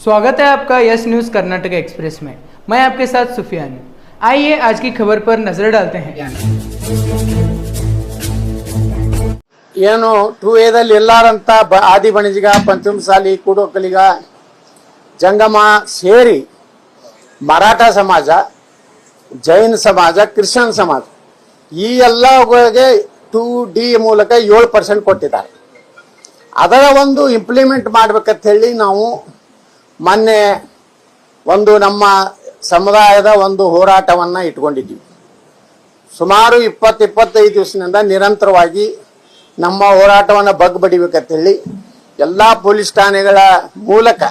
स्वागत है आपका यस न्यूज़ कर्नाटक एक्सप्रेस में। मैं आपके साथ सुफियान हूं। आइए आज की खबर पर नजर डालते हैं। ಏನು ಟೂ ಎದಲ್ಲಿ ಎಲ್ಲಾರಂತ ಆದಿ ಬಣಿಜಿಗ ಪಂಚಮಸಾಲಿ ಕೂಡೋಕಲಿಗ ಜಂಗಮ ಸೇರಿ ಮರಾಠ ಸಮಾಜ, ಜೈನ್ ಸಮಾಜ, ಕ್ರಿಶ್ಚಿಯನ್ ಸಮಾಜ ಈ ಎಲ್ಲಗಳಿಗೆ 2D ಮೂಲಕ 7% ಕೊಟ್ಟಿದ್ದಾರೆ. ಅದರ ಒಂದು ಇಂಪ್ಲಿಮೆಂಟ್ ಮಾಡ್ಬೇಕಂತ ಹೇಳಿ ನಾವು ಮೊನ್ನೆ ಒಂದು ನಮ್ಮ ಸಮುದಾಯದ ಒಂದು ಹೋರಾಟವನ್ನು ಇಟ್ಕೊಂಡಿದ್ದೀವಿ. ಸುಮಾರು 20-25 ದಿವಸದಿಂದ ನಿರಂತರವಾಗಿ ನಮ್ಮ ಹೋರಾಟವನ್ನು ಬಗ್ಬಡಿಬೇಕಂತೇಳಿ ಎಲ್ಲ ಪೊಲೀಸ್ ಠಾಣೆಗಳ ಮೂಲಕ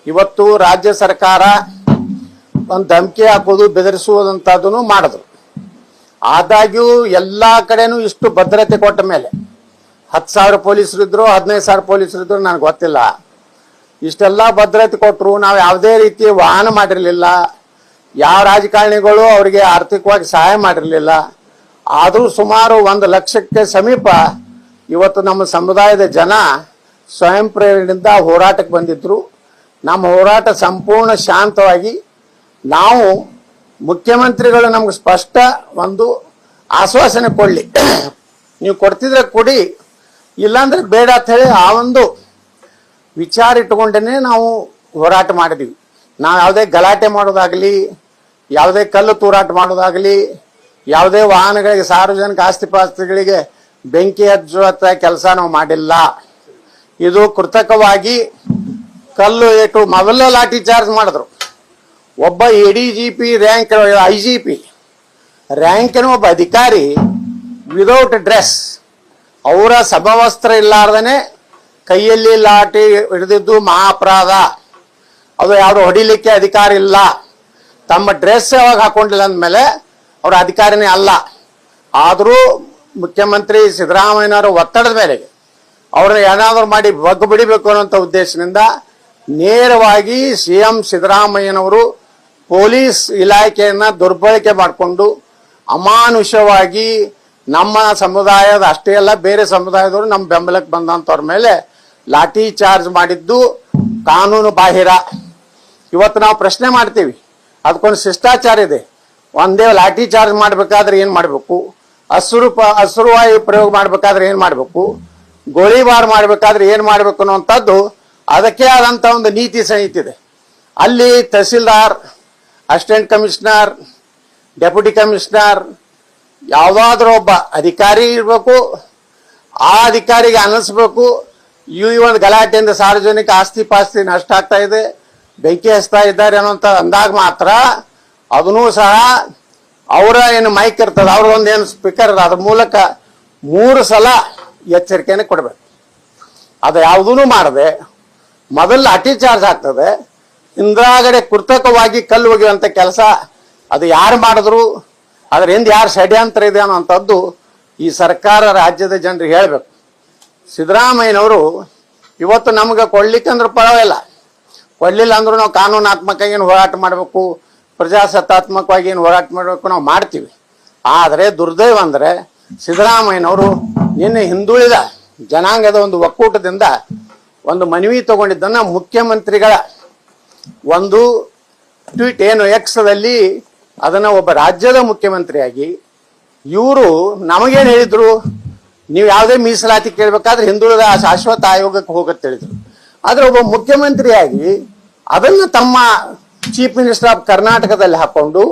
ಇವತ್ತು ರಾಜ್ಯ ಸರ್ಕಾರ ಒಂದು ಧಮಕಿ ಹಾಕೋದು, ಬೆದರಿಸುವುದಂಥದ್ದನ್ನು ಮಾಡಿದ್ರು. ಆದಾಗ್ಯೂ ಎಲ್ಲ ಕಡೆನೂ ಇಷ್ಟು ಭದ್ರತೆ ಕೊಟ್ಟ ಮೇಲೆ 10,000 ಪೊಲೀಸರು ಇದ್ರು, 15,000 ಪೊಲೀಸರು ಇದ್ರು, ನನಗೆ ಗೊತ್ತಿಲ್ಲ. ಇಷ್ಟೆಲ್ಲ ಭದ್ರತೆ ಕೊಟ್ಟರು, ನಾವು ಯಾವುದೇ ರೀತಿ ವಾಹನ ಮಾಡಿರಲಿಲ್ಲ. ಯಾವ ರಾಜಕಾರಣಿಗಳು ಅವರಿಗೆ ಆರ್ಥಿಕವಾಗಿ ಸಹಾಯ ಮಾಡಿರಲಿಲ್ಲ. ಆದರೂ ಸುಮಾರು 1 ಲಕ್ಷಕ್ಕೆ ಸಮೀಪ ಇವತ್ತು ನಮ್ಮ ಸಮುದಾಯದ ಜನ ಸ್ವಯಂ ಪ್ರೇರಣೆಯಿಂದ ಹೋರಾಟಕ್ಕೆ ಬಂದಿದ್ರು. ನಮ್ಮ ಹೋರಾಟ ಸಂಪೂರ್ಣ ಶಾಂತವಾಗಿ ನಾವು ಮುಖ್ಯಮಂತ್ರಿಗಳು ನಮ್ಗೆ ಸ್ಪಷ್ಟ ಒಂದು ಆಶ್ವಾಸನೆ ಕೊಡಲಿ, ನೀವು ಕೊಡ್ತಿದ್ರೆ ಕೊಡಿ, ಇಲ್ಲಾಂದ್ರೆ ಬೇಡ ಅಂತ ಹೇಳಿ ಆ ಒಂದು ವಿಚಾರ ಇಟ್ಟುಕೊಂಡೇ ನಾವು ಹೋರಾಟ ಮಾಡಿದ್ದೀವಿ. ನಾವು ಯಾವುದೇ ಗಲಾಟೆ ಮಾಡೋದಾಗಲಿ, ಯಾವುದೇ ಕಲ್ಲು ತೂರಾಟ ಮಾಡೋದಾಗಲಿ, ಯಾವುದೇ ವಾಹನಗಳಿಗೆ, ಸಾರ್ವಜನಿಕ ಆಸ್ತಿಪಾಸ್ತಿಗಳಿಗೆ ಬೆಂಕಿ ಹಚ್ಚುವಂಥ ಕೆಲಸ ನಾವು ಮಾಡಿಲ್ಲ. ಇದು ಕೃತಕವಾಗಿ ಕಲ್ಲು ಏಟು ಮೊದಲ ಲಾಠಿ ಚಾರ್ಜ್ ಮಾಡಿದ್ರು. ಒಬ್ಬ ADGP ರ್ಯಾಂಕ್, IGP ರ್ಯಾಂಕಿನ ಒಬ್ಬ ಅಧಿಕಾರಿ ವಿದೌಟ್ ಡ್ರೆಸ್, ಅವರ ಸಮವಸ್ತ್ರ ಇಲ್ಲಾರ್ದೇ ಕೈಯಲ್ಲಿ ಲಾಠಿ ಹಿಡಿದಿದ್ದು ಮಹಾ ಅಪರಾಧ. ಅದು ಯಾರು ಹೊಡಿಲಿಕ್ಕೆ ಅಧಿಕಾರ ಇಲ್ಲ. ತಮ್ಮ ಡ್ರೆಸ್ ಯಾವಾಗ ಹಾಕೊಂಡಿಲ್ಲ ಅಂದಮೇಲೆ ಅವರ ಅಧಿಕಾರಿನೇ ಅಲ್ಲ. ಆದರೂ ಮುಖ್ಯಮಂತ್ರಿ ಸಿದ್ದರಾಮಯ್ಯನವರ ಒತ್ತಡದ ಮೇರೆಗೆ ಅವ್ರನ್ನ ಏನಾದರೂ ಮಾಡಿ ಬಗ್ಗು ಬಿಡಿಬೇಕು ಅನ್ನೋಂಥ ಉದ್ದೇಶದಿಂದ ನೇರವಾಗಿ CM ಸಿದ್ದರಾಮಯ್ಯನವರು ಪೊಲೀಸ್ ಇಲಾಖೆಯನ್ನು ದುರ್ಬಳಕೆ ಮಾಡಿಕೊಂಡು ಅಮಾನುಷವಾಗಿ ನಮ್ಮ ಸಮುದಾಯದ ಅಷ್ಟೇ ಅಲ್ಲ, ಬೇರೆ ಸಮುದಾಯದವರು ನಮ್ಮ ಬೆಂಬಲಕ್ಕೆ ಬಂದಂಥವ್ರ ಮೇಲೆ ಲಾಠಿ ಚಾರ್ಜ್ ಮಾಡಿದ್ದು ಕಾನೂನು ಬಾಹಿರ. ಇವತ್ತು ನಾವು ಪ್ರಶ್ನೆ ಮಾಡ್ತೀವಿ, ಅದಕ್ಕೊಂದು ಶಿಷ್ಟಾಚಾರ ಇದೆ. ಒಂದೇ ಲಾಠಿ ಚಾರ್ಜ್ ಮಾಡಬೇಕಾದ್ರೆ ಏನು ಮಾಡಬೇಕು, ಅಸುರುವಾಯು ಪ್ರಯೋಗ ಮಾಡಬೇಕಾದ್ರೆ ಏನು ಮಾಡಬೇಕು, ಗೋಳಿಬಾರ್ ಮಾಡಬೇಕಾದ್ರೆ ಏನು ಮಾಡಬೇಕು ಅನ್ನುವಂಥದ್ದು ಅದಕ್ಕೆ ಆದಂಥ ಒಂದು ನೀತಿ ಸಂಹಿತೆ ಇದೆ. ಅಲ್ಲಿ tahsildar, assistant commissioner, deputy commissioner, ಯಾವುದಾದ್ರೂ ಒಬ್ಬ ಅಧಿಕಾರಿ ಇರಬೇಕು. ಆ ಅಧಿಕಾರಿಗೆ ಅನ್ನಿಸ್ಬೇಕು ಈ ಒಂದು ಗಲಾಟೆಯಿಂದ ಸಾರ್ವಜನಿಕ ಆಸ್ತಿ ಪಾಸ್ತಿ ನಷ್ಟ ಆಗ್ತಾ ಇದೆ, ಬೆಂಕಿ ಹಚ್ತಾ ಇದ್ದಾರೆ ಅನ್ನೋಂಥ ಅಂದಾಗ ಮಾತ್ರ ಅದನ್ನೂ ಸಹ ಅವರ ಏನು ಮೈಕ್ ಇರ್ತದೆ, ಅವ್ರದೊಂದು ಏನು ಸ್ಪೀಕರ್ ಇರ್ತದೆ, ಅದ್ರ ಮೂಲಕ 3 ಸಲ ಎಚ್ಚರಿಕೆಯನ್ನು ಕೊಡಬೇಕು. ಅದು ಯಾವುದೂ ಮಾಡದೆ ಮೊದಲು ಲಾಠಿ ಚಾರ್ಜ್ ಆಗ್ತದೆ, ಹಿಂದ್ರಾಗಡೆ ಕೃತಕವಾಗಿ ಕಲ್ಲು ಒಗೆಯುವಂಥ ಕೆಲಸ ಅದು ಯಾರು ಮಾಡಿದ್ರು, ಅದ್ರ ಹಿಂದೆ ಯಾರು ಷಡ್ಯಂತ್ರ ಇದೆ ಅನ್ನೋಂಥದ್ದು ಈ ಸರ್ಕಾರ ರಾಜ್ಯದ ಜನರಿಗೆ ಹೇಳಬೇಕು. ಸಿದ್ದರಾಮಯ್ಯನವರು ಇವತ್ತು ನಮ್ಗೆ ಕೊಡ್ಲಿಕ್ಕಂದ್ರೆ ಪರವಾಗಿಲ್ಲ, ಕೊಡಲಿಲ್ಲ ಅಂದ್ರೂ ನಾವು ಕಾನೂನಾತ್ಮಕ ಏನು ಹೋರಾಟ ಮಾಡಬೇಕು, ಪ್ರಜಾಸತ್ತಾತ್ಮಕವಾಗಿ ಏನು ಹೋರಾಟ ಮಾಡಬೇಕು ನಾವು ಮಾಡ್ತೀವಿ. ಆದರೆ ದುರ್ದೈವ ಅಂದರೆ ಸಿದ್ದರಾಮಯ್ಯನವರು ನಿನ್ನೆ ಹಿಂದುಳಿದ ಜನಾಂಗದ ಒಂದು ಒಕ್ಕೂಟದಿಂದ ಒಂದು ಮನವಿ ತಗೊಂಡಿದ್ದನ್ನು ಮುಖ್ಯಮಂತ್ರಿಗಳ ಒಂದು ಟ್ವೀಟ್ ಏನು ಎಕ್ಸ್ದಲ್ಲಿ ಅದನ್ನು ಒಬ್ಬ ರಾಜ್ಯದ ಮುಖ್ಯಮಂತ್ರಿಯಾಗಿ ಇವರು ನಮಗೇನು ಹೇಳಿದ್ರು, ನೀವು ಯಾವುದೇ ಮೀಸಲಾತಿ ಕೇಳಬೇಕಾದ್ರೆ ಹಿಂದುಳಿದ ಶಾಶ್ವತ ಆಯೋಗಕ್ಕೆ ಹೋಗತ್ತೆ ಹೇಳಿದ್ರು. ಆದರೆ ಒಬ್ಬ ಮುಖ್ಯಮಂತ್ರಿಯಾಗಿ ಅದನ್ನು ತಮ್ಮ ಚೀಫ್ ಮಿನಿಸ್ಟರ್ ಆಫ್ ಕರ್ನಾಟಕದಲ್ಲಿ ಹಾಕೊಂಡು,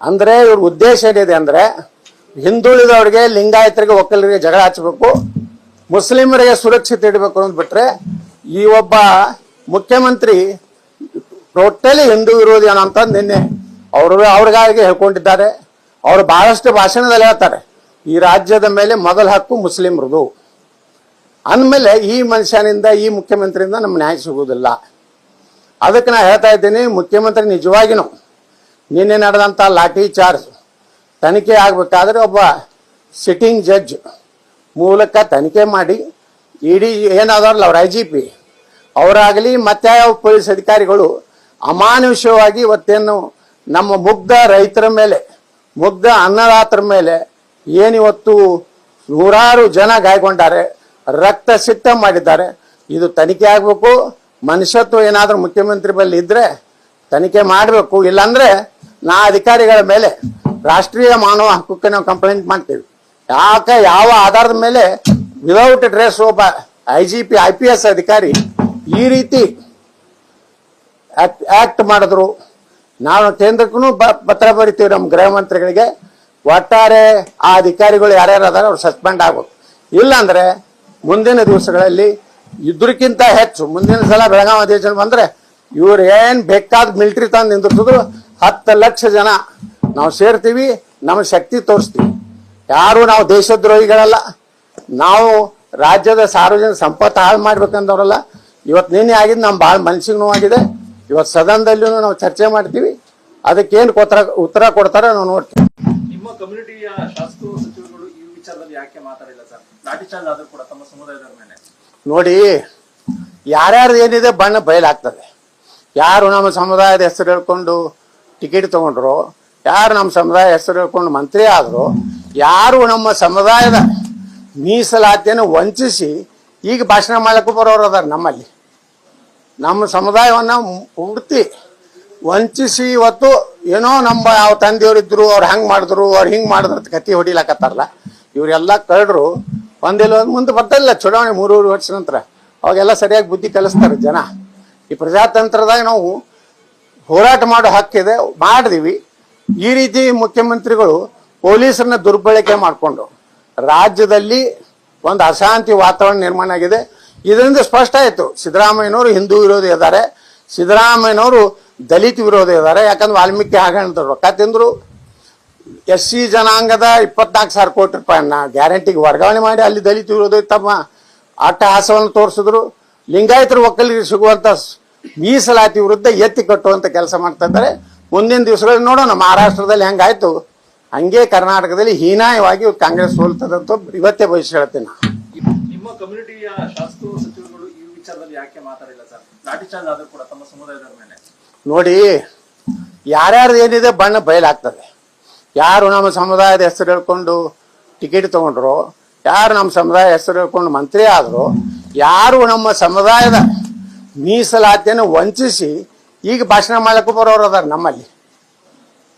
ಅಂದರೆ ಇವ್ರ ಉದ್ದೇಶ ಏನಿದೆ ಅಂದರೆ ಹಿಂದುಳಿದವರಿಗೆ, ಲಿಂಗಾಯತರಿಗೆ, ಒಕ್ಕಲಿಗರಿಗೆ ಜಗಳ ಹಚ್ಚಬೇಕು, ಮುಸ್ಲಿಮರಿಗೆ ಸುರಕ್ಷತೆ ಇಡಬೇಕು ಅನ್ನೋದು ಬಿಟ್ರೆ ಈ ಒಬ್ಬ ಮುಖ್ಯಮಂತ್ರಿ ಟೋಟಲಿ ಹಿಂದೂ ವಿರೋಧಿ ಅನ್ನೋಂಥ ನಿನ್ನೆ ಅವ್ರಿಗಾಗಿ ಹೇಳ್ಕೊಂಡಿದ್ದಾರೆ. ಅವರು ಬಹಳಷ್ಟು ಭಾಷಣದಲ್ಲಿ ಹೇಳ್ತಾರೆ, ಈ ರಾಜ್ಯದ ಮೇಲೆ ಮೊದಲ ಹಕ್ಕು ಮುಸ್ಲಿಮರದು ಅಂದಮೇಲೆ ಈ ಮನುಷ್ಯನಿಂದ, ಈ ಮುಖ್ಯಮಂತ್ರಿಯಿಂದ ನಮ್ಮ ನ್ಯಾಯ ಸಿಗುವುದಿಲ್ಲ. ಅದಕ್ಕೆ ನಾ ಹೇಳ್ತಾ ಇದ್ದೀನಿ, ಮುಖ್ಯಮಂತ್ರಿ ನಿಜವಾಗಿನೂ ನಿನ್ನೆ ನಡೆದಂಥ ಲಾಠಿ ಚಾರ್ಜ್ ತನಿಖೆ ಆಗಬೇಕಾದ್ರೆ ಒಬ್ಬ ಸಿಟ್ಟಿಂಗ್ ಜಡ್ಜ್ ಮೂಲಕ ತನಿಖೆ ಮಾಡಿ, ಇಡೀ ಏನಾದವ್ರಲ್ಲ ಅವ್ರ IGP ಅವರಾಗಲಿ ಮತ್ತೆ ಯಾವ ಪೊಲೀಸ್ ಅಧಿಕಾರಿಗಳು ಅಮಾನುಷವಾಗಿ ಇವತ್ತೇನು ನಮ್ಮ ಮುಗ್ಧ ರೈತರ ಮೇಲೆ, ಮುಗ್ಧ ಅನ್ನದಾತರ ಮೇಲೆ ಏನಿವತ್ತು ನೂರಾರು ಜನ ಗಾಯಗೊಂಡಾರೆ, ರಕ್ತ ಸಿಕ್ತ ಮಾಡಿದ್ದಾರೆ, ಇದು ತನಿಖೆ ಆಗಬೇಕು. ಮನುಷ್ಯತ್ವ ಏನಾದ್ರೂ ಮುಖ್ಯಮಂತ್ರಿ ಬಳಿ ಇದ್ರೆ ತನಿಖೆ ಮಾಡಬೇಕು. ಇಲ್ಲಾಂದ್ರೆ ನಾ ಅಧಿಕಾರಿಗಳ ಮೇಲೆ ರಾಷ್ಟ್ರೀಯ ಮಾನವ ಹಕ್ಕಕ್ಕೆ ನಾವು ಕಂಪ್ಲೇಂಟ್ ಮಾಡ್ತೀವಿ. ಯಾವ ಆಧಾರದ ಮೇಲೆ ವಿದೌಟ್ ಡ್ರೆಸ್ ಒಬ್ಬ IGP IPS ಅಧಿಕಾರಿ ಈ ರೀತಿ ಆಕ್ಟ್ ಮಾಡಿದ್ರು. ನಾವು ಕೇಂದ್ರಕ್ಕೂ ಪತ್ರ ಬರಿತೀವಿ ನಮ್ಮ ಗೃಹ ಮಂತ್ರಿಗಳಿಗೆ. ಒಟ್ಟಾರೆ ಆ ಅಧಿಕಾರಿಗಳು ಯಾರ್ಯಾರು ಅದಾರ ಅವ್ರು ಸಸ್ಪೆಂಡ್ ಆಗ್ಬೇಕು. ಇಲ್ಲಾಂದ್ರೆ ಮುಂದಿನ ದಿವಸಗಳಲ್ಲಿ ಇದ್ರಕ್ಕಿಂತ ಹೆಚ್ಚು ಮುಂದಿನ ಸಲ ಬೆಳಗಾವಿ ಅಧಿವೇಶನ ಬಂದ್ರೆ ಇವ್ರು ಏನ್ ಬೇಕಾದ ಮಿಲಿಟರಿ ತಂದು ನಿಂದಿರ್ತಿದ್ರು 10 ಲಕ್ಷ ಜನ ನಾವು ಸೇರ್ತೀವಿ, ನಮ್ಮ ಶಕ್ತಿ ತೋರಿಸ್ತೀವಿ. ಯಾರು ನಾವು ದೇಶದ್ರೋಹಿಗಳಲ್ಲ, ನಾವು ರಾಜ್ಯದ ಸಾರ್ವಜನಿಕ ಸಂಪತ್ತು ಹಾಳು ಮಾಡ್ಬೇಕಂದವ್ರಲ್ಲ. ಇವತ್ತು ನಿನ್ನೆ ಆಗಿದ್ದು ನಮ್ಮ ಭಾಳ ಮನಸ್ಸಿಗೆ ನೋವಾಗಿದೆ. ಇವತ್ತು ಸದನದಲ್ಲಿಯೂ ನಾವು ಚರ್ಚೆ ಮಾಡ್ತೀವಿ. ಅದಕ್ಕೇನು ಉತ್ತರ ಕೊಡ್ತಾರೆ ನಾವು ನೋಡ್ತೀವಿ. ನಿಮ್ಮ ಕಮ್ಯುನಿಟಿಯ ಶಾಸಕರು ಸಚಿವರುಗಳು ಈ ವಿಚಾರದಲ್ಲಿ ಯಾಕೆ ಮಾತಾಡಿಲ್ಲ ಸರ್? ಲಾಠಿ ಚಾರ್ಜ್ ಆದ್ರೂ ಕೂಡ ತಮ್ಮ ಸಮುದಾಯದ ಮೇಲೆ ನೋಡಿ, ಯಾರ್ಯಾರು ಏನಿದೆ ಬಣ್ಣ ಬಯಲಾಗ್ತದೆ. ಯಾರು ನಮ್ಮ ಸಮುದಾಯದ ಹೆಸರು ಹೇಳ್ಕೊಂಡು ಟಿಕೆಟ್ ತಗೊಂಡ್ರು, ಯಾರು ನಮ್ಮ ಸಮುದಾಯ ಹೆಸರು ಹೇಳ್ಕೊಂಡು ಮಂತ್ರಿ ಆದ್ರು, ಯಾರು ನಮ್ಮ ಸಮುದಾಯದ ಮೀಸಲಾತಿಯನ್ನು ವಂಚಿಸಿ ಈಗ ಭಾಷಣ ಮಾಡಕ್ಕೂ ಬರೋರು ಅದಾರ. ನಮ್ಮಲ್ಲಿ ನಮ್ಮ ಸಮುದಾಯವನ್ನ ಪೂರ್ತಿ ವಂಚಿಸಿ ಇವತ್ತು ಏನೋ ನಮ್ಮ ಯಾವ ತಂದೆಯವರಿದ್ರು ಅವ್ರು ಹಂಗೆ ಮಾಡಿದ್ರು ಅವ್ರು ಹಿಂಗೆ ಮಾಡಿದ್ರು ಅಂತ ಕತ್ತಿ ಹೊಡಿಲಾಕತ್ತಾರಲ್ಲ. ಇವರೆಲ್ಲ ಕಳ್ರು ಒಂದಿಲ್ಲ ಮುಂದೆ ಬರ್ತಾಯಿಲ್ಲ. ಚುನಾವಣೆ 3 ವರ್ಷ ನಂತರ ಅವಾಗೆಲ್ಲ ಸರಿಯಾಗಿ ಬುದ್ಧಿ ಕಲಿಸ್ತಾರೆ ಜನ. ಈ ಪ್ರಜಾತಂತ್ರದಾಗ ನಾವು ಹೋರಾಟ ಮಾಡೋ ಹಕ್ಕಿದೆ, ಮಾಡಿದೀವಿ. ಈ ರೀತಿ ಮುಖ್ಯಮಂತ್ರಿಗಳು ಪೊಲೀಸರನ್ನ ದುರ್ಬಳಕೆ ಮಾಡಿಕೊಂಡು ರಾಜ್ಯದಲ್ಲಿ ಒಂದು ಅಶಾಂತಿ ವಾತಾವರಣ ನಿರ್ಮಾಣ ಆಗಿದೆ. ಇದರಿಂದ ಸ್ಪಷ್ಟ ಆಯ್ತು, ಸಿದ್ದರಾಮಯ್ಯನವರು ಹಿಂದೂ ವಿರೋಧಿ ಇದ್ದಾರೆ, ಸಿದ್ದರಾಮಯ್ಯನವರು ದಲಿತ ವಿರೋಧಿ ಇದ್ದಾರೆ. ಯಾಕಂದ್ರೆ ವಾಲ್ಮೀಕಿ ಹಾಗಂತ ರೊಕ್ಕ ತಿಂದ್ರು. SC ಜನಾಂಗದ 24,000 ಕೋಟಿ ರೂಪಾಯಿಯನ್ನ ಗ್ಯಾರಂಟಿಗೆ ವರ್ಗಾವಣೆ ಮಾಡಿ ಅಲ್ಲಿ ದಲಿತ ವಿರೋಧಿ ತಮ್ಮ ಅಟ್ಟಹಾಸವನ್ನು ತೋರಿಸಿದ್ರು. ಲಿಂಗಾಯತರು ಒಕ್ಕಲಿಗರಿಗೆ ಸಿಗುವಂತ ಮೀಸಲಾತಿ ವಿರುದ್ಧ ಎತ್ತಿ ಕಟ್ಟುವಂತ ಕೆಲಸ ಮಾಡ್ತಾ ಇದ್ದಾರೆ. ಮುಂದಿನ ದಿವಸಗಳಲ್ಲಿ ನೋಡೋಣ, ಮಹಾರಾಷ್ಟ್ರದಲ್ಲಿ ಹೆಂಗಾಯ್ತು ಹಂಗೆ ಕರ್ನಾಟಕದಲ್ಲಿ ಹೀನಾಯವಾಗಿ ಕಾಂಗ್ರೆಸ್ ಸೋಲ್ತದಂತ ಇವತ್ತೇ ಭವಿಷ್ಯ ಹೇಳ್ತೀನಿ. ನಿಮ್ಮ ಕಮ್ಯುನಿಟಿಯ ಶಾಸಕರು ಸಚಿವರುಗಳು ಈ ವಿಚಾರದಲ್ಲಿ ಯಾಕೆ ಮಾತಾಡಿಲ್ಲ ಸರ್? ಲಾಠಿ ಚಾರ್ಜ್ ಆದ್ರೂ ಕೂಡ ತಮ್ಮ ಸಮುದಾಯದ ಮೇಲೆ ನೋಡಿ, ಯಾರ್ಯಾರು ಏನಿದೆ ಬಣ್ಣ ಬಯಲಾಗ್ತದೆ. ಯಾರು ನಮ್ಮ ಸಮುದಾಯದ ಹೆಸರು ಹೇಳ್ಕೊಂಡು ಟಿಕೆಟ್ ತಗೊಂಡ್ರು, ಯಾರು ನಮ್ಮ ಸಮುದಾಯ ಹೆಸರು ಹೇಳ್ಕೊಂಡು ಮಂತ್ರಿ ಆದ್ರು, ಯಾರು ನಮ್ಮ ಸಮುದಾಯದ ಮೀಸಲಾತಿಯನ್ನು ವಂಚಿಸಿ ಈಗ ಭಾಷಣ ಮಾಡಕ್ಕೂ ಬರೋರು ಅದಾರ. ನಮ್ಮಲ್ಲಿ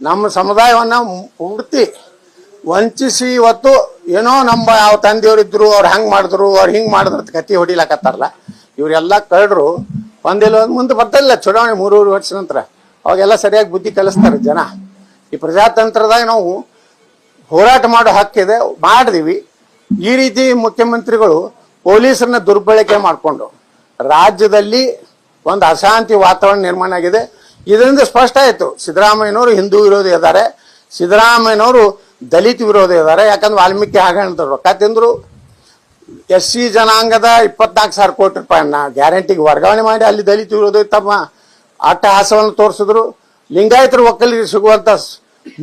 ನಮ್ಮ ಸಮುದಾಯವನ್ನ ಪೂರ್ತಿ ವಂಚಿಸಿ ಇವತ್ತು ಏನೋ ನಮ್ಮ ಯಾವ ತಂದೆಯವರಿದ್ರು ಅವ್ರು ಹಂಗೆ ಮಾಡಿದ್ರು ಅವ್ರು ಹಿಂಗೆ ಮಾಡಿದ್ರು ಅಂತ ಕತ್ತಿ ಹೊಡಿಲಾಕತ್ತಾರಲ್ಲ. ಇವರೆಲ್ಲ ಕಳ್ರು ಒಂದಿಲ್ಲ ಮುಂದೆ ಬರ್ತಾಯಿಲ್ಲ. ಚುನಾವಣೆ 3 ವರ್ಷ ನಂತರ ಅವಾಗೆಲ್ಲ ಸರಿಯಾಗಿ ಬುದ್ಧಿ ಕಲಿಸ್ತಾರೆ ಜನ. ಈ ಪ್ರಜಾತಂತ್ರದಾಗ ನಾವು ಹೋರಾಟ ಮಾಡೋ ಹಕ್ಕಿದೆ, ಮಾಡಿದೀವಿ. ಈ ರೀತಿ ಮುಖ್ಯಮಂತ್ರಿಗಳು ಪೊಲೀಸರನ್ನ ದುರ್ಬಳಕೆ ಮಾಡಿಕೊಂಡು ರಾಜ್ಯದಲ್ಲಿ ಒಂದು ಅಶಾಂತಿ ವಾತಾವರಣ ನಿರ್ಮಾಣ ಆಗಿದೆ. ಇದರಿಂದ ಸ್ಪಷ್ಟ ಆಯ್ತು, ಸಿದ್ದರಾಮಯ್ಯನವರು ಹಿಂದೂ ವಿರೋಧಿ ಇದ್ದಾರೆ, ಸಿದ್ದರಾಮಯ್ಯನವರು ದಲಿತ ವಿರೋಧಿ ಇದ್ದಾರೆ. ಯಾಕಂದ್ರೆ ವಾಲ್ಮೀಕಿ ಹಾಗಂತ ರೊಕ್ಕ ತಿಂದ್ರು. SC ಜನಾಂಗದ 24,000 ಕೋಟಿ ರೂಪಾಯಿಯನ್ನ ಗ್ಯಾರಂಟಿಗೆ ವರ್ಗಾವಣೆ ಮಾಡಿ ಅಲ್ಲಿ ದಲಿತ ವಿರೋಧಿ ತಮ್ಮ ಅಟ್ಟಹಾಸವನ್ನು ತೋರಿಸಿದ್ರು. ಲಿಂಗಾಯತರು ಒಕ್ಕಲಿಗರಿಗೆ ಸಿಗುವಂತ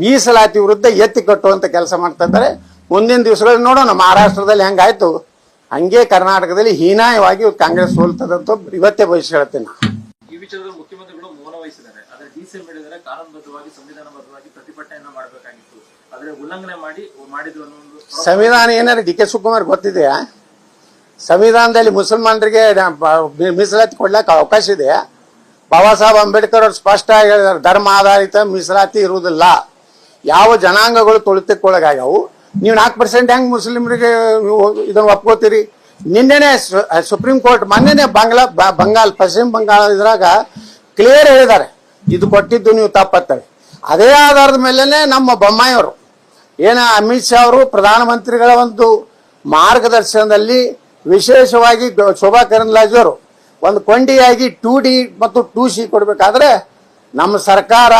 ಮೀಸಲಾತಿ ವಿರುದ್ಧ ಎತ್ತಿ ಕಟ್ಟುವಂತ ಕೆಲಸ ಮಾಡ್ತಾ ಇದ್ದಾರೆ. ಮುಂದಿನ ದಿವಸಗಳಲ್ಲಿ ನೋಡೋಣ, ಮಹಾರಾಷ್ಟ್ರದಲ್ಲಿ ಹೆಂಗಾಯ್ತು ಹಂಗೆ ಕರ್ನಾಟಕದಲ್ಲಿ ಹೀನಾಯವಾಗಿ ಕಾಂಗ್ರೆಸ್ ಸೋಲ್ತದಂತ ಇವತ್ತೇ ಭವಿಷ್ಯ ಹೇಳ್ತೀನಿ. ಈ ವಿಚಾರದಲ್ಲಿ ಮುಖ್ಯಮಂತ್ರಿಗಳು ಮೌನ ವಹಿಸಿದ್ದಾರೆ. ಆದ್ರೆ DCM ಹೇಳಿದರೆ ಕಾನೂನುಬದ್ಧವಾಗಿ ಸಂವಿಧಾನಬದ್ಧವಾಗಿ ಪ್ರತಿಭಟನೆಯನ್ನ ಮಾಡಬೇಕಾಗಿತ್ತು, ಆದ್ರೆ ಉಲ್ಲಂಘನೆ ಮಾಡಿದ್ರು ಅನ್ನೋ ಒಂದು ಸಂವಿಧಾನ ಏನಾರ DK ಶಿವಕುಮಾರ್ ಗೊತ್ತಿದೆಯಾ? ಸಂವಿಧಾನದಲ್ಲಿ ಮುಸಲ್ಮಾನರಿಗೆ ಮೀಸಲಾತಿ ಕೊಡ್ಲಿಕ್ಕೆ ಅವಕಾಶ ಇದೆ. ಬಾಬಾ ಸಾಹೇಬ್ ಅಂಬೇಡ್ಕರ್ ಅವರು ಸ್ಪಷ್ಟ ಹೇಳಿದ್ದಾರೆ, ಧರ್ಮ ಆಧಾರಿತ ಮೀಸಲಾತಿ ಇರುವುದಿಲ್ಲ. ಯಾವ ಜನಾಂಗಗಳು ತುಳಿತಕ್ಕೊಳಗಾಗ್ಯಾವು, ನೀವು 4% ಹೆಂಗ್ ಮುಸ್ಲಿಮರಿಗೆ ಇದನ್ನ ಒಪ್ಕೋತೀರಿ? ನಿನ್ನೆನೆ ಸುಪ್ರೀಂ ಕೋರ್ಟ್ ಮೊನ್ನೆನೆ ಬಂಗಾಲ್ ಪಶ್ಚಿಮ ಬಂಗಾಳ ಇದ್ರಾಗ ಕ್ಲಿಯರ್ ಹೇಳಿದ್ದಾರೆ, ಇದು ಕೊಟ್ಟಿದ್ದು ನೀವು ತಪ್ಪತ್ತವೆ. ಅದೇ ಆಧಾರದ ಮೇಲೆನೆ ನಮ್ಮ ಬೊಮ್ಮಾಯಿಯವರು ಅಮಿತ್ ಶಾ ಅವರು ಪ್ರಧಾನಮಂತ್ರಿಗಳ ಒಂದು ಮಾರ್ಗದರ್ಶನದಲ್ಲಿ ವಿಶೇಷವಾಗಿ ಶೋಭಾ ಕರಂದ್ಲಾಜೆ ಅವರು ಒಂದು ಕೊಂಡಿಯಾಗಿ 2D ಮತ್ತು 2C ಕೊಡ್ಬೇಕಾದ್ರೆ ನಮ್ಮ ಸರ್ಕಾರ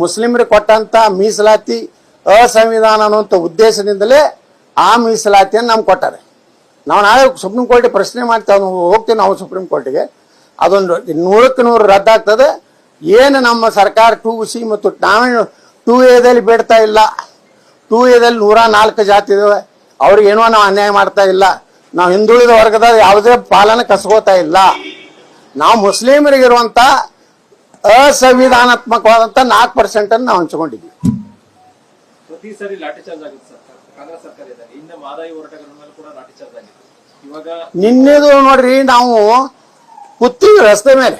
ಮುಸ್ಲಿಮರಿಗೆ ಕೊಟ್ಟಂತ ಮೀಸಲಾತಿ ಅಸಂವಿಧಾನ ಅನ್ನುವಂಥ ಉದ್ದೇಶದಿಂದಲೇ ಆ ಮೀಸಲಾತಿಯನ್ನು ನಮ್ಗೆ ಕೊಟ್ಟಾರೆ. ನಾವು ನಾಳೆ ಸುಪ್ರೀಂ ಕೋರ್ಟಿಗೆ ಪ್ರಶ್ನೆ ಮಾಡ್ತೇವೆ, ಹೋಗ್ತೀವಿ ನಾವು ಸುಪ್ರೀಂ ಕೋರ್ಟಿಗೆ. ಅದೊಂದು 100ಕ್ಕೆ 100 ರದ್ದಾಗ್ತದೆ. ಏನು ನಮ್ಮ ಸರ್ಕಾರ 2C ಮತ್ತು ನಾವೇನು 2Aದಲ್ಲಿ ಬೇಡ್ತಾ ಇಲ್ಲ. 2Aದಲ್ಲಿ 104 ಜಾತಿ ಇದಾವೆ, ಅವ್ರಿಗೆ ಏನೋ ನಾವು ಅನ್ಯಾಯ ಮಾಡ್ತಾ ಇಲ್ಲ. ನಾವು ಹಿಂದುಳಿದ ವರ್ಗದ ಯಾವುದೇ ಪಾಲನೆ ಕಸ್ಕೋತಾ ಇಲ್ಲ. ನಾವು ಮುಸ್ಲಿಮರಿಗಿರುವಂತ ಅಸಂವಿಧಾನಾತ್ಮಕವಾದಂತ 4% ಅನ್ನು ನಾವು ಹಂಚಿಕೊಂಡಿದ್ವಿ. ಪ್ರತಿ ಸಾರಿ ಲಾಠಿ ಚಾರ್ಜ್ ಆಗುತ್ತೆ ಸರ್. ಕಾಂಗ್ರೆಸ್ ಸರ್ಕಾರ ಇದೆ, ಹಿಂದೆ ಮಾದಾಯಿ ಹೋರಾಟಗಾರರ ಮೇಲೆ ಕೂಡ ಲಾಠಿ ಚಾರ್ಜ್ ಆಗಿತ್ತು. ಇವಾಗ ನಿನ್ನೆದು ನೋಡ್ರಿ, ನಾವು ಕೂತೀವಿ ರಸ್ತೆ ಮೇಲೆ.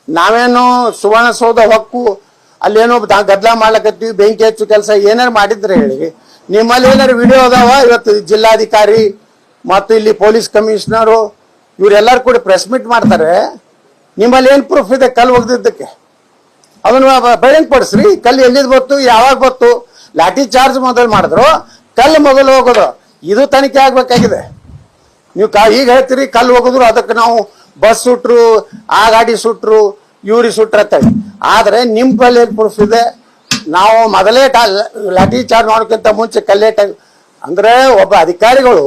ನಾವೇನು ಸುವರ್ಣಸೌಧ ಹೊಕ್ಕು ಅಲ್ಲೇನೋ ಗದ್ದಲ ಮಾಡ್ಲಕತ್ತೀವಿ, ಬೆಂಕಿ ಹೆಚ್ಚು ಕೆಲಸ ಏನಾರು ಮಾಡಿದ್ರೆ ಹೇಳಿ. ನಿಮ್ಮಲ್ಲಿ ಏನಾರು ವಿಡಿಯೋ ಅದಾವ? ಇವತ್ತು ಜಿಲ್ಲಾಧಿಕಾರಿ ಮತ್ತು ಇಲ್ಲಿ ಪೊಲೀಸ್ ಕಮಿಷನರು ಇವರೆಲ್ಲರೂ ಕೂಡ ಪ್ರೆಸ್ ಮೀಟ್ ಮಾಡ್ತಾರೆ. ನಿಮ್ಮಲ್ಲಿ ಏನು ಪ್ರೂಫ್ ಇದೆ ಕಲ್ಲು ಒಗ್ದಿದ್ದಕ್ಕೆ? ಅದನ್ನು ಬಹಿರಂಗಪಡಿಸ್ರಿ. ಕಲ್ಲು ಎಲ್ಲಿದ್ ಬತ್ತು, ಯಾವಾಗ ಬತ್ತು? ಲಾಠಿ ಚಾರ್ಜ್ ಮೊದಲು ಮಾಡಿದ್ರು, ಕಲ್ಲು ಮೊದಲು ಹೋಗೋದು. ಇದು ತನಿಖೆ ಆಗ್ಬೇಕಾಗಿದೆ. ನೀವು ಈಗ ಹೇಳ್ತೀರಿ ಕಲ್ಲು ಹೋಗಿದ್ರು, ಅದಕ್ಕೆ ನಾವು ಬಸ್ ಸುಟ್ರು, ಆ ಗಾಡಿ ಸುಟ್ರು, ಇವ್ರಿಗೆ ಸುಟ್ರತ್ತೇವೆ. ಆದ್ರೆ ನಿಮ್ ಬಲ್ಲಿ ಏನ್ ಪ್ರೂಫ್ ಇದೆ? ನಾವು ಮೊದಲೇ ಲಾಠಿ ಚಾರ್ಜ್ ಮಾಡೋಕ್ಕಿಂತ ಮುಂಚೆ ಕಲ್ಲೇಟ ಅಂದ್ರೆ ಒಬ್ಬ ಅಧಿಕಾರಿಗಳು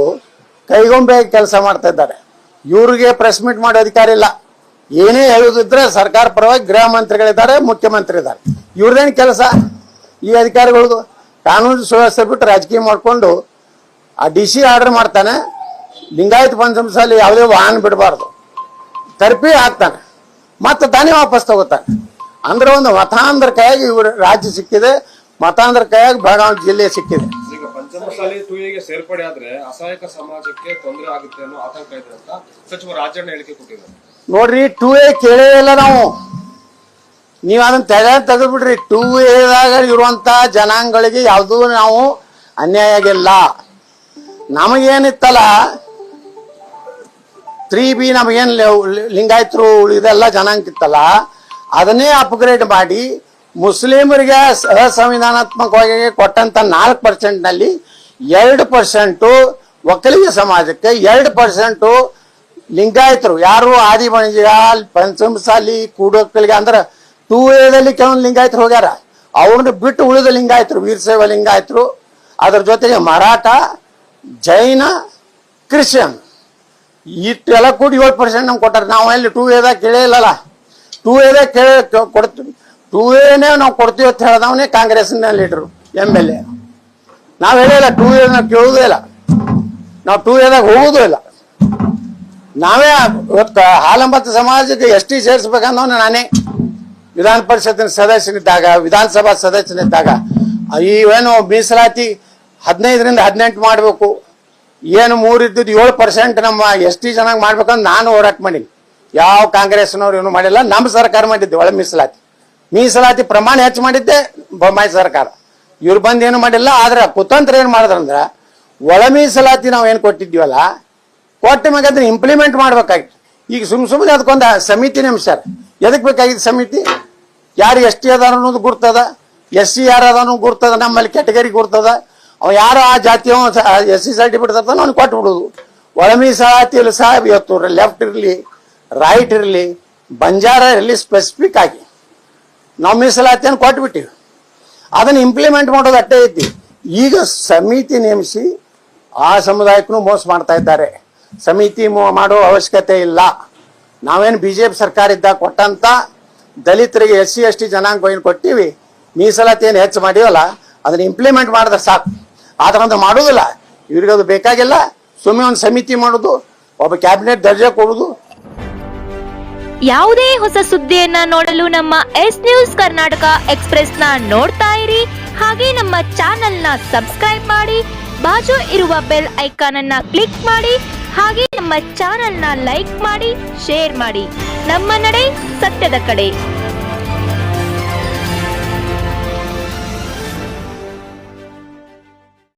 ಕೈಗೊಂಬೆ ಕೆಲಸ ಮಾಡ್ತಾ ಇದ್ದಾರೆ. ಇವ್ರಿಗೆ ಪ್ರೆಸ್ ಮೀಟ್ ಮಾಡೋ ಅಧಿಕಾರ ಇಲ್ಲ. ಏನೇ ಹೇಳುದಿದ್ರೆ ಸರ್ಕಾರ ಪರವಾಗಿ ಗೃಹ ಮಂತ್ರಿಗಳಿದ್ದಾರೆ, ಮುಖ್ಯಮಂತ್ರಿ ಇದ್ದಾರೆ. ಇವ್ರದೇನು ಕೆಲಸ? ಈ ಅಧಿಕಾರಿಗಳದು ಕಾನೂನು ಸುವ್ಯವಸ್ಥೆ ಬಿಟ್ಟು ರಾಜಕೀಯ ಮಾಡ್ಕೊಂಡು ಆ DC ಆರ್ಡರ್ ಮಾಡ್ತಾನೆ. ಲಿಂಗಾಯತ್ ಪಂಚಮಸಾಲಿ ಯಾವುದೇ ವಾಹನ ಬಿಡಬಾರ್ದು, ತರ್ಪಿ ಹಾಕ್ತಾನೆ, ಮತ್ತೆ ತಾನೇ ವಾಪಸ್ ತಗೋತಾನೆ. ಅಂದ್ರೆ ಒಂದು ಮತಾಂಧ್ರ ಕೈಯಾಗಿ ಇವರು ರಾಜ್ಯ ಸಿಕ್ಕಿದೆ, ಮತಾಂಧ್ರ ಕೈಯಾಗಿ ಬೆಳಗಾವಿ ಜಿಲ್ಲೆ ಸಿಕ್ಕಿದೆ. ಈಗ ಪಂಚಮಸಾಲಿ 2A ಸೇರ್ಪಡೆ ಆದ್ರೆ ಅಸಹಾಯಕ ಸಮಾಜಕ್ಕೆ ತೊಂದರೆ ಆಗುತ್ತೆ ಅನ್ನೋ ಆತಂಕ ಇದೆ ಅಂತ ಸಚಿವ ರಾಜಣ್ಣ ಹೇಳಿಕೆ ಕೊಟ್ಟಿದ್ದಾರೆ. ನೋಡ್ರಿ, 2A ಕೇಳೇ ಇಲ್ಲ ನಾವು. ನೀವು ಅದನ್ನ ತೆಗೆದ್ಬಿಡ್ರಿ. 2Aದಾಗ ಇರುವಂತ ಜನಾಂಗಗಳಿಗೆ ಯಾವುದೂ ನಾವು ಅನ್ಯಾಯ ಆಗಿಲ್ಲ. ನಮಗೇನಿತ್ತಲ್ಲ 3B ನಮಗೇನು ಲಿಂಗಾಯತರು ಇದೆಲ್ಲ ಜನಾಂಗ ಇತ್ತಲ್ಲ, ಅದನ್ನೇ ಅಪ್ಗ್ರೇಡ್ ಮಾಡಿ ಮುಸ್ಲಿಮರಿಗೆ ಅಸಂವಿಧಾನಾತ್ಮಕವಾಗಿ ಕೊಟ್ಟಂತ 4%ನಲ್ಲಿ 2% ಒಕ್ಕಲಿಗ ಸಮಾಜಕ್ಕೆ, 2% ಲಿಂಗಾಯತರು ಯಾರು ಆದಿ ಬಣಿಗ, ಪಂಚಮಸಾಲಿ, ಕೂಡೊಕ್ಕಲಿಗ ಅಂದ್ರೆ 2Aದಲ್ಲಿ ಕೆಲವೊಂದು ಲಿಂಗಾಯತರು ಹೋಗ್ಯಾರ. ಅವ್ರನ್ನ ಬಿಟ್ಟು ಉಳಿದ ಲಿಂಗಾಯತರು, ವೀರಶೈವ ಲಿಂಗಾಯತರು, ಅದ್ರ ಜೊತೆಗೆ ಮರಾಠ, ಜೈನ, ಕ್ರಿಶ್ಚಿಯನ್ ಇಷ್ಟೆಲ್ಲ ಕೂಡಿ 7% ನಮ್ಗೆ ಕೊಟ್ಟಾರೆ. ನಾವು ಎಲ್ಲಿ 2Aದಾಗ ಕೇಳೇ ಇಲ್ಲಲ್ಲ. 2Aದಾಗ ಕೊಡ್ತೀವಿ, 2Aನೇ ನಾವು ಕೊಡ್ತೀವಿ ಅಂತ ಹೇಳ್ದವನೇ ಕಾಂಗ್ರೆಸ್ನ ಲೀಡರು MLA. ನಾವು ಹೇಳಿಲ್ಲ 2A ನಾವು ಕೇಳುವುದೇ ಇಲ್ಲ, ನಾವು 2Aದಾಗ ಹೋಗುವುದೂ ಇಲ್ಲ. ನಾವೇ ಇವತ್ತು ಹಾಲಂಬತ್ತ ಸಮಾಜಕ್ಕೆ ST ಸೇರಿಸ್ಬೇಕಂದವನು ನಾನೇ ವಿಧಾನ ಪರಿಷತ್ತಿನ ಸದಸ್ಯನಿದ್ದಾಗ, ವಿಧಾನಸಭಾ ಸದಸ್ಯನಿದ್ದಾಗ ಏನು ಮೀಸಲಾತಿ 15ರಿಂದ 18 ಮಾಡಬೇಕು, ಏನು 3 ಇದ್ದಿದ್ದು 7% ನಮ್ಮ ST ಜನಾಂಗ ಮಾಡ್ಬೇಕಂತ ನಾನು ಹೋರಾಟ ಮಾಡೀನಿ. ಯಾವ ಕಾಂಗ್ರೆಸ್ನವ್ರು ಏನು ಮಾಡಿಲ್ಲ. ನಮ್ಮ ಸರ್ಕಾರ ಮಾಡಿದ್ದೆ ಒಳ ಮೀಸಲಾತಿ ಪ್ರಮಾಣ ಹೆಚ್ಚು ಮಾಡಿದ್ದೆ ಬೊಮ್ಮಾಯಿ ಸರ್ಕಾರ. ಇವ್ರು ಬಂದು ಏನು ಮಾಡಿಲ್ಲ. ಆದ್ರೆ ಕುತಂತ್ರ ಏನು ಮಾಡಿದ್ರಂದ್ರ ಒಳ ಮೀಸಲಾತಿ ನಾವು ಏನು ಕೊಟ್ಟಿದ್ವಲ್ಲ, ಕೊಟ್ಟ ಮ್ಯಾಗ ಅದನ್ನ ಇಂಪ್ಲಿಮೆಂಟ್ ಮಾಡ್ಬೇಕಾಗಿತ್ತು. ಈಗ ಸುಮ್ಮನೆ ಅದಕ್ಕೊಂದು ಸಮಿತಿ ನೇಮಿಸ್ಯಾರ. ಎದಕ್ ಬೇಕಾಗಿತ್ತು ಸಮಿತಿ? ಯಾರು ST ಅದಾರ ಅನ್ನೋದು ಗುರ್ತದ, SC ಯಾರು ಅದ ಅನ್ನೋದು ಗುರ್ತದ, ನಮ್ಮಲ್ಲಿ ಕ್ಯಾಟಗರಿ ಗುರ್ತದ. ಅವ ಯಾರು ಆ ಜಾತಿಯ SC ಸರ್ಟಿಫಿಕೇಟ್ ತರ್ತಾನ ಅವ್ನು ಕೊಟ್ಟು ಬಿಡೋದು. ಒಳ ಮೀಸಲಾತಿಯಲ್ಲಿ ಸಹ ಇವತ್ತು ಲೆಫ್ಟ್ ಇರಲಿ, ರೈಟ್ ಇರಲಿ, ಬಂಜಾರ ಇರಲಿ, ಸ್ಪೆಸಿಫಿಕ್ ಆಗಿ ನಾವು ಮೀಸಲಾತಿಯನ್ನು ಕೊಟ್ಬಿಟ್ಟಿವಿ. ಅದನ್ನು ಇಂಪ್ಲಿಮೆಂಟ್ ಮಾಡೋದು ಅಟ್ಟೆ ಐತಿ. ಈಗ ಸಮಿತಿ ನೇಮಿಸಿ ಆ ಸಮುದಾಯಕ್ಕೂ ಮೋಸ ಮಾಡ್ತಾ ಇದ್ದಾರೆ. ಸಮಿತಿ ಮಾಡೋ ಅವಶ್ಯಕತೆ ಇಲ್ಲ. ನಾವೇನು BJP ಸರ್ಕಾರ ಇದ್ದಾಗ ಕೊಟ್ಟಂತ ದಲಿತರಿಗೆ SC ST ಜನಾಂಗ ಏನು ಕೊಟ್ಟಿವಿ, ಮೀಸಲಾತಿಯನ್ನು ಹೆಚ್ಚು ಮಾಡಿವಲ್ಲ, ಅದನ್ನ ಇಂಪ್ಲಿಮೆಂಟ್ ಮಾಡಿದ್ರೆ ಸಾಕು. ಆದ್ರಂತ ಮಾಡೋದಿಲ್ಲ. ಇವ್ರಿಗೆ ಅದು ಬೇಕಾಗಿಲ್ಲ. ಸುಮ್ಮನೆ ಒಂದು ಸಮಿತಿ ಮಾಡೋದು, ಒಬ್ಬ ಕ್ಯಾಬಿನೆಟ್ ದರ್ಜೆ ಕೊಡೋದು. ಯಾವುದೇ ಹೊಸ ಸುದ್ದಿಯನ್ನ ನೋಡಲು ನಮ್ಮ ನ್ಯೂಸ್ ಕರ್ನಾಟಕ ಎಕ್ಸ್‌ಪ್ರೆಸ್ ನ ನೋಡ್ತಾ ಇರಿ. ಹಾಗೆ ನಮ್ಮ ಚಾನೆಲ್ ನ ಸಬ್ಸ್ಕ್ರೈಬ್ ಮಾಡಿ, ಬಾಜು ಇರುವ ಬೆಲ್ ಐಕಾನ್ ಅನ್ನ ಕ್ಲಿಕ್ ಮಾಡಿ. ಹಾಗೆ ನಮ್ಮ ಚಾನೆಲ್ ನ ಲೈಕ್ ಮಾಡಿ, ಶೇರ್ ಮಾಡಿ. ನಮ್ಮ ನಡೆ ಸತ್ಯದ ಕಡೆ.